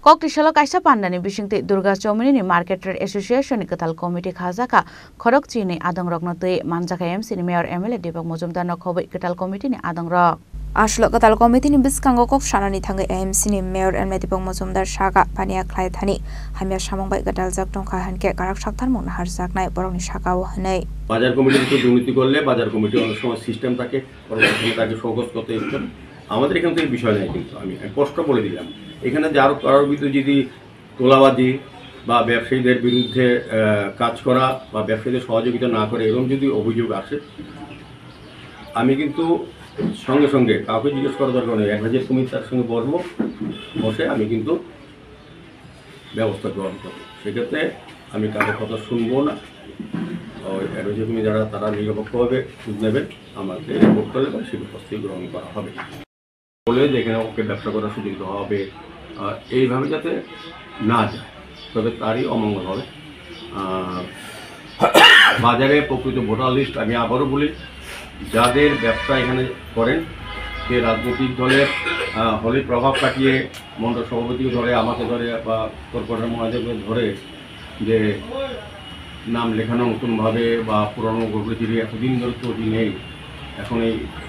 Koktishala kaisa pandani bisingti Durga Chomini Market Trade Association Katal Committee Khazaka Khorok Chini Adang Roknote Manjaka MC ni Mayor MLA Depak Mojumdar Nokhobai Katal Committee ni Adang Rok Ashlo Katal Committee ni Biskango Kok Shanani Thanga MC ni Mayor MLA Depak Mojumdar Shaka Pania Klai Thani Hamya Shamongbai Katal Jak Tongkha Hanke Karak Shaktar Mon Harzak Nai Borong ni Shaka Hanai বাজার কমিটির তো দুর্নীতি করলে বাজার committee অনেক সময় system থাকে পরবর্তীতে তাকে শোকজ করতে ইচ্ছুক আমাদের এখান থেকে বিষয় নেই কিন্তু আমি স্পষ্ট বলে দিলাম এখানে যার কারোর বিরুদ্ধে যদি তোলাবাজি বা ব্যবসায়ীদের বিরুদ্ধে কাজ করা বা ব্যবসায়ীদের সহযোগিতা না করে এরকম যদি অভিযোগ আসে আমি কিন্তু সঙ্গে সঙ্গে কাউকে জিজ্ঞেস করার দরকার নেই এক হাজার কমিটি তার সঙ্গে বসে আমি কিন্তু ব্যবস্থা গ্রহণ করব সেক্ষেত্রে আমি কারোর কথা শুনবো না এরকমই যারা তারা নিরপেক্ষভাবে সুদ নেবেন আমাকে রিপোর্ট করলে বা সেই ব্যবস্থা গ্রহণ করা হবে বলে যেখানে ওকে ব্যবসা করার সুযোগ দেওয়া হবে এইভাবে যাতে না যায় তবে তারই অমঙ্গল হবে বাজারে প্রকৃত ভোটার লিস্ট আমি আবারও বলি যাদের ব্যবসা এখানে করেন সে রাজনৈতিক দলের হলে প্রভাব কাটিয়ে মণ্ডল সভাপতিকে ধরে আমাকে ধরে বা কর্পোরেটর মহাদেবকে ধরে যে নাম লেখানো নতুনভাবে বা পুরনো গল্পটি এতদিন ধরে তৈরি নেই এখন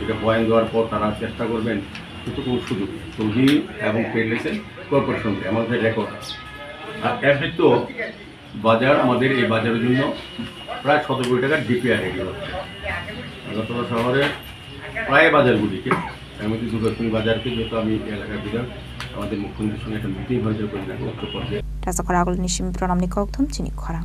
এটা বয়ান দেওয়ার পর তারা চেষ্টা করবেন কিন্তু কোনো সুযোগ তৈরি এবং ট্রেড লাইসেন্স কর্পোরেশনকে আমাদের রেকর্ড আর এর তো বাজার আমাদের এই বাজারের জন্য প্রায় 17 কোটি টাকার ডিপিআর রেডি হচ্ছে আগরতলা শহরের প্রায় বাজারগুলিকে এর মধ্যে দুর্গাচনী বাজারকে যেহেতু আমি এলাকার বিধান আমাদের মুখ্যমন্ত্রীর সঙ্গে একটা মিটিং হয়েছে উচ্চ পর্যায়ে রাজা খরাগুল নিশিম প্রণাম নিকথম চিনি খরা